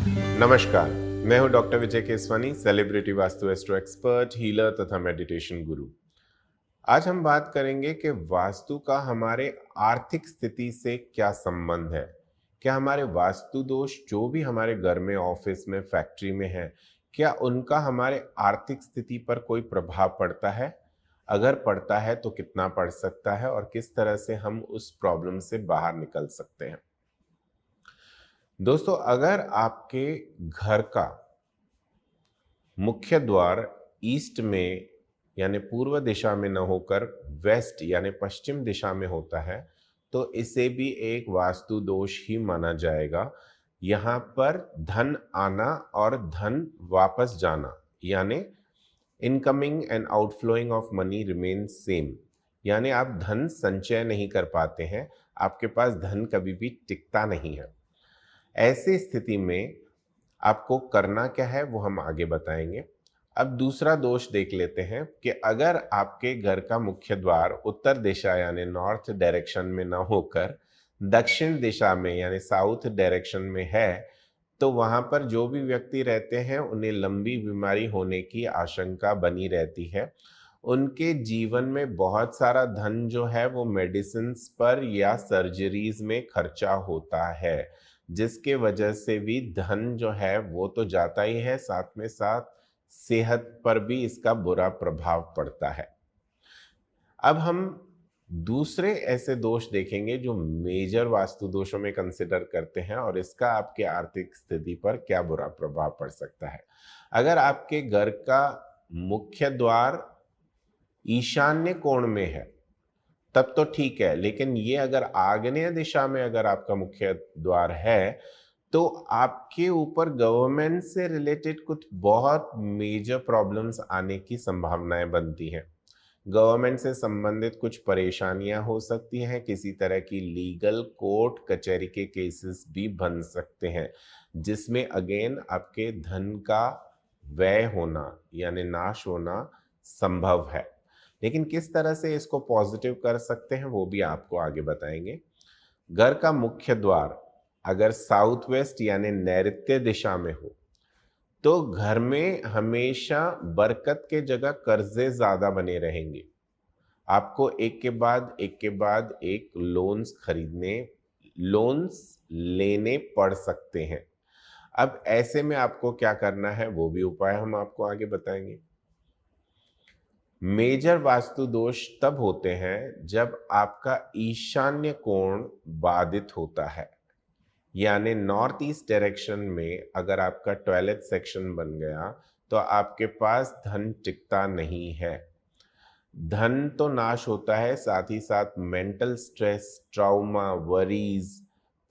नमस्कार, मैं हूं doctor Vijay Keswani, celebrity vastu astro expert, healer तथा मेडिटेशन गुरु। आज हम बात करेंगे कि वास्तु का हमारे आर्थिक स्थिति से क्या संबंध है। क्या हमारे वास्तु दोष जो भी हमारे घर में, ऑफिस में, फैक्ट्री में है, क्या उनका हमारे आर्थिक स्थिति पर कोई प्रभाव पड़ता है? अगर पड़ता है तो कितना पड़ सकता है और किस तरह से हम उस प्रॉब्लम से बाहर निकल सकते हैं? दोस्तों, अगर आपके घर का मुख्य द्वार ईस्ट में यानी पूर्व दिशा में न होकर वेस्ट यानी पश्चिम दिशा में होता है, तो इसे भी एक वास्तु दोष ही माना जाएगा। यहाँ पर धन आना और धन वापस जाना यानी incoming and outflowing of money remain same, यानी आप धन संचय नहीं कर पाते हैं, आपके पास धन कभी भी टिकता नहीं है। ऐसी स्थिति में आपको करना क्या है वो हम आगे बताएंगे। अब दूसरा दोष देख लेते हैं कि अगर आपके घर का मुख्य द्वार उत्तर दिशा यानी नॉर्थ डायरेक्शन में ना होकर दक्षिण दिशा में यानी साउथ डायरेक्शन में है, तो वहां पर जो भी व्यक्ति रहते हैं उन्हें लंबी बीमारी होने की आशंका बनी रहती है। उनके जीवन में बहुत सारा धन जो है वो मेडिसिन्स पर या सर्जरीज में खर्चा होता है, जिसके वजह से भी धन जो है वो तो जाता ही है, साथ में साथ सेहत पर भी इसका बुरा प्रभाव पड़ता है। अब हम दूसरे ऐसे दोष देखेंगे जो मेजर वास्तु दोषों में कंसिडर करते हैं और इसका आपके आर्थिक स्थिति पर क्या बुरा प्रभाव पड़ सकता है। अगर आपके घर का मुख्य द्वार ईशान्य कोण में है तब तो ठीक है, लेकिन ये अगर आग्नेय दिशा में अगर आपका मुख्य द्वार है तो आपके ऊपर गवर्नमेंट से रिलेटेड कुछ बहुत मेजर प्रॉब्लम्स आने की संभावनाएं बनती हैं। गवर्नमेंट से संबंधित कुछ परेशानियां हो सकती हैं, किसी तरह की लीगल कोर्ट कचहरी के केसेस भी बन सकते हैं, जिसमें अगेन आपके धन का व्यय होना यानी नाश होना संभव है। लेकिन किस तरह से इसको पॉजिटिव कर सकते हैं वो भी आपको आगे बताएंगे। घर का मुख्य द्वार अगर साउथ वेस्ट यानी नैऋत्य दिशा में हो तो घर में हमेशा बरकत के जगह कर्जे ज्यादा बने रहेंगे। आपको एक के बाद एक के बाद एक लोन्स लेने पड़ सकते हैं। अब ऐसे में आपको क्या करना है वो भी उपाय हम आपको आगे बताएंगे। मेजर वास्तु दोष तब होते हैं जब आपका ईशान्य कोण बाधित होता है, यानी नॉर्थ ईस्ट डायरेक्शन में अगर आपका टॉयलेट सेक्शन बन गया तो आपके पास धन टिकता नहीं है। धन तो नाश होता है, साथ ही साथ mental stress, trauma, worries,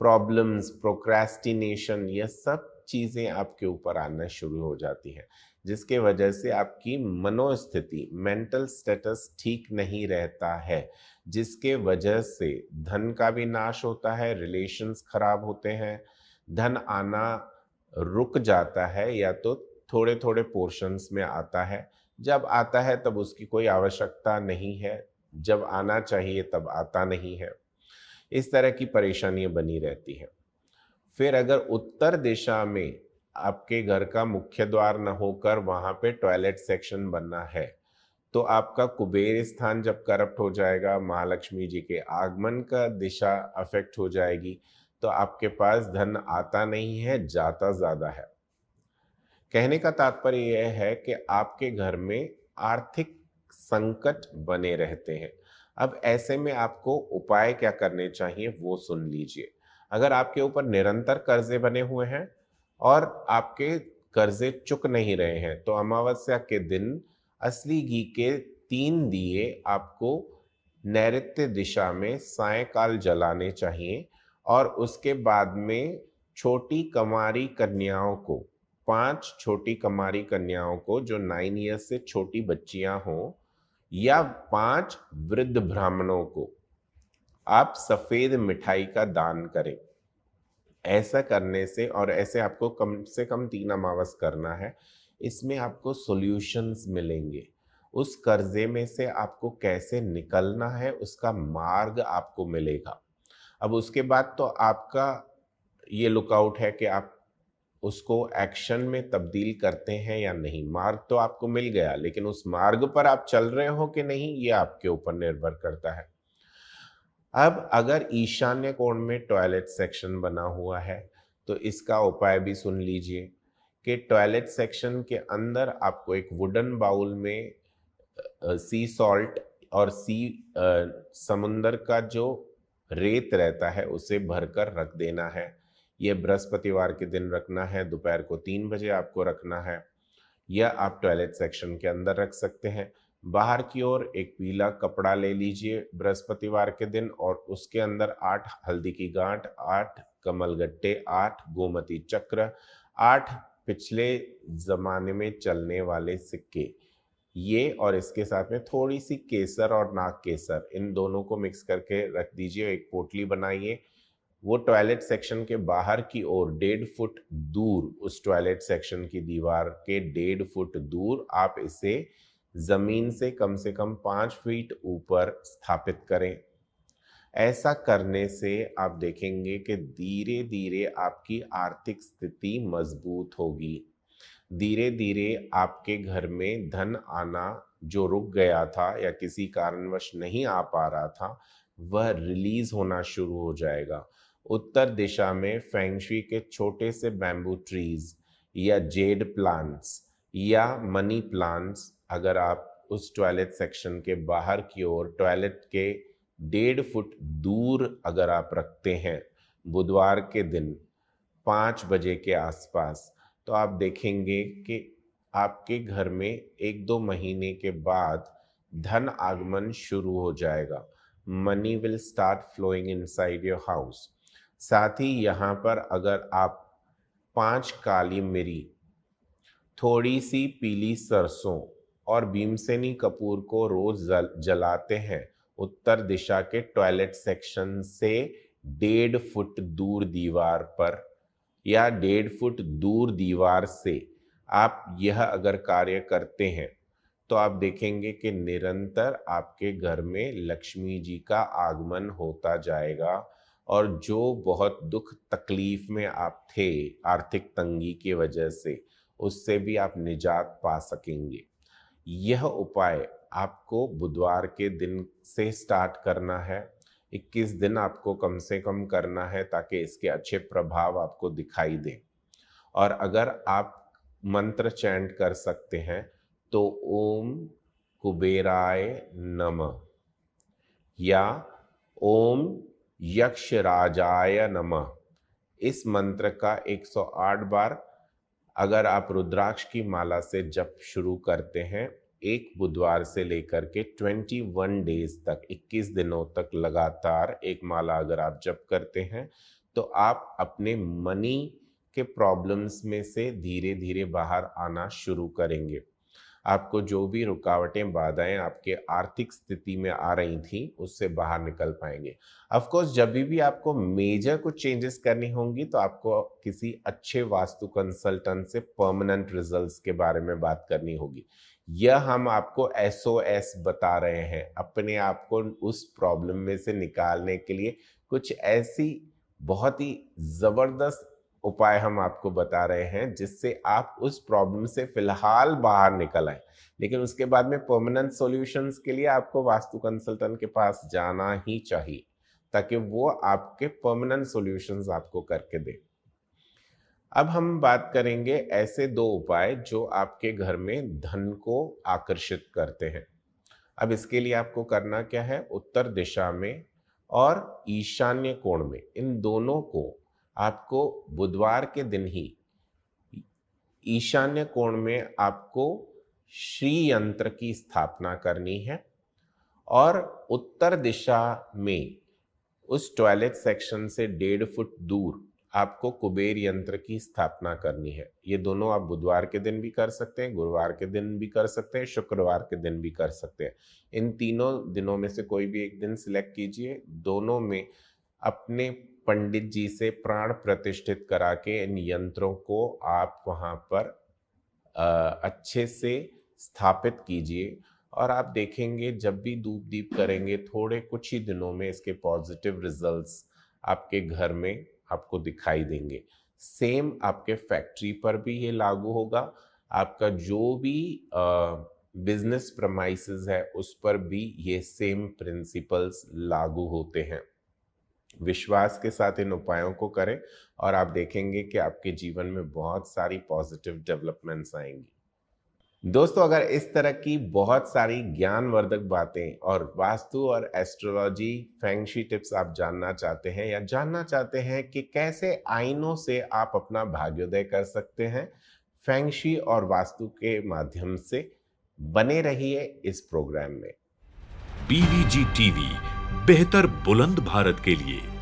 problems, procrastination, ये सब चीजें आपके ऊपर आना शुरू हो जाती हैं, जिसके वजह से आपकी मनोस्थिति, मेंटल स्टेटस ठीक नहीं रहता है, जिसके वजह से धन का भी नाश होता है, रिलेशंस खराब होते हैं, धन आना रुक जाता है या तो थोड़े थोड़े पोर्शंस में आता है। जब आता है तब उसकी कोई आवश्यकता नहीं है, जब आना चाहिए तब आता नहीं है। इस तरह की परेशानियां बनी रहती हैं। फिर अगर उत्तर दिशा में आपके घर का मुख्य द्वार न होकर वहां पे टॉयलेट सेक्शन बनना है, तो आपका कुबेर स्थान जब करप्ट हो जाएगा, महालक्ष्मी जी के आगमन का दिशा अफेक्ट हो जाएगी, तो आपके पास धन आता नहीं है, जाता ज्यादा है। कहने का तात्पर्य यह है कि आपके घर में आर्थिक संकट बने रहते हैं। अब ऐसे में आपको उपाय क्या करने चाहिए वो सुन लीजिए। अगर आपके ऊपर निरंतर कर्जे बने हुए हैं और आपके कर्जे चुक नहीं रहे हैं, तो अमावस्या के दिन असली घी के 3 दिए आपको नैऋत्य दिशा में सायंकाल जलाने चाहिए और उसके बाद में छोटी कमारी कन्याओं को, 5 छोटी कमारी कन्याओं को जो 9 ईयर्स से छोटी बच्चियां हों, या 5 वृद्ध ब्राह्मणों को आप सफेद मिठाई का दान करें। ऐसा करने से, और ऐसे आपको कम से कम 3 अमावस करना है, इसमें आपको सॉल्यूशंस मिलेंगे। उस कर्जे में से आपको कैसे निकलना है उसका मार्ग आपको मिलेगा। अब उसके बाद तो आपका ये लुकआउट है कि आप उसको एक्शन में तब्दील करते हैं या नहीं। मार्ग तो आपको मिल गया, लेकिन उस मार्ग पर आप चल रहे हो कि नहीं, ये आपके ऊपर निर्भर करता है। अब अगर ईशान्य कोण में टॉयलेट सेक्शन बना हुआ है तो इसका उपाय भी सुन लीजिए कि टॉयलेट सेक्शन के अंदर आपको एक वुडन बाउल में सी सॉल्ट और समुंदर का जो रेत रहता है उसे भरकर रख देना है। यह बृहस्पतिवार के दिन रखना है, दोपहर को 3 बजे आपको रखना है। या आप टॉयलेट सेक्शन के अंदर रख सकते हैं। बाहर की ओर एक पीला कपड़ा ले लीजिए बृहस्पतिवार के दिन और उसके अंदर 8 हल्दी की गांठ, 8 कमलगट्टे, 8 गोमती चक्र, 8 पिछले जमाने में चलने वाले सिक्के, ये और इसके साथ में थोड़ी सी केसर और नाग केसर, इन दोनों को मिक्स करके रख दीजिए। एक पोटली बनाइए। वो टॉयलेट सेक्शन के बाहर की ओर 1.5 फुट दूर, उस टॉयलेट सेक्शन की दीवार के 1.5 फुट दूर आप इसे जमीन से कम 5 फीट ऊपर स्थापित करें। ऐसा करने से आप देखेंगे कि धीरे धीरे आपकी आर्थिक स्थिति मजबूत होगी। धीरे धीरे आपके घर में धन आना जो रुक गया था या किसी कारणवश नहीं आ पा रहा था, वह रिलीज होना शुरू हो जाएगा। उत्तर दिशा में फेंगशुई के छोटे से बैम्बू ट्रीज या जेड प्लांट्स या मनी प्लांट्स अगर आप उस टॉयलेट सेक्शन के बाहर की ओर टॉयलेट के 1.5 फुट दूर अगर आप रखते हैं बुधवार के दिन 5 बजे के आसपास, तो आप देखेंगे कि आपके घर में 1-2 महीने के बाद धन आगमन शुरू हो जाएगा। Money will start flowing inside your house. साथ ही यहाँ पर अगर आप 5 काली मिरी, थोड़ी सी पीली सरसों और भीमसेनी कपूर को रोज जलाते हैं उत्तर दिशा के टॉयलेट सेक्शन से 1.5 फुट दूर दीवार पर या 1.5 फुट दूर दीवार से आप यह अगर कार्य करते हैं तो आप देखेंगे कि निरंतर आपके घर में लक्ष्मी जी का आगमन होता जाएगा और जो बहुत दुख तकलीफ में आप थे आर्थिक तंगी की वजह से, उससे भी आप निजात पा सकेंगे। यह उपाय आपको बुधवार के दिन से स्टार्ट करना है। 21 दिन आपको कम से कम करना है ताकि इसके अच्छे प्रभाव आपको दिखाई दें। और अगर आप मंत्र चैंट कर सकते हैं तो ओम कुबेराय नमः या ओम यक्षराजाय नमः, इस मंत्र का 108 बार अगर आप रुद्राक्ष की माला से जप शुरू करते हैं, एक बुधवार से लेकर के 21 डेज तक, 21 दिनों तक लगातार एक माला अगर आप जप करते हैं, तो आप अपने मनी के प्रॉब्लम्स में से धीरे धीरे बाहर आना शुरू करेंगे। आपको जो भी रुकावटें बाधाएं आपके आर्थिक स्थिति में आ रही थी उससे बाहर निकल पाएंगे। ऑफ कोर्स जब भी आपको मेजर कुछ चेंजेस करनी होंगी तो आपको किसी अच्छे वास्तु कंसल्टेंट से परमानेंट रिजल्ट्स के बारे में बात करनी होगी। यह हम आपको SOS बता रहे हैं, अपने आप को उस प्रॉब्लम में से निकालने के लिए कुछ ऐसी बहुत ही जबरदस्त उपाय हम आपको बता रहे हैं जिससे आप उस प्रॉब्लम से फिलहाल बाहर निकल आए। लेकिन उसके बाद में परमानेंट सॉल्यूशंस के लिए आपको वास्तु कंसल्टेंट के पास जाना ही चाहिए ताकि वो आपके परमानेंट सॉल्यूशंस आपको करके दे। अब हम बात करेंगे ऐसे 2 उपाय जो आपके घर में धन को आकर्षित करते हैं। अब इसके लिए आपको करना क्या है, उत्तर दिशा में और ईशान्य कोण में, इन दोनों को आपको बुधवार के दिन ही ईशान्य कोण में आपको श्री यंत्र की स्थापना करनी है और उत्तर दिशा में उस टॉयलेट सेक्शन से 1.5 फुट दूर आपको कुबेर यंत्र की स्थापना करनी है। ये दोनों आप बुधवार के दिन भी कर सकते हैं, गुरुवार के दिन भी कर सकते हैं, शुक्रवार के दिन भी कर सकते हैं। इन तीनों दिनों में से कोई भी एक दिन सिलेक्ट कीजिए। दोनों में अपने पंडित जी से प्राण प्रतिष्ठित करा के इन यंत्रों को आप वहाँ पर अच्छे से स्थापित कीजिए और आप देखेंगे जब भी धूप दीप करेंगे थोड़े कुछ ही दिनों में इसके पॉजिटिव रिजल्ट्स आपके घर में आपको दिखाई देंगे। सेम आपके फैक्ट्री पर भी ये लागू होगा। आपका जो भी बिजनेस प्रमाइसेस है उस पर भी ये सेम प्रिंसिपल्स लागू होते हैं। विश्वास के साथ इन उपायों को करें और आप देखेंगे कि आपके जीवन में बहुत सारी पॉजिटिव डेवलपमेंट्स आएंगी। दोस्तों, अगर इस तरह की बहुत सारी ज्ञानवर्धक बातें और वास्तु और एस्ट्रोलॉजी फेंगशी टिप्स आप जानना चाहते हैं या जानना चाहते हैं कि कैसे आइनों से आप अपना भाग्योदय कर सकते हैं फेंगशी और वास्तु के माध्यम से, बने रहिए इस प्रोग्राम में। BVG टीवी, बेहतर बुलंद भारत के लिए।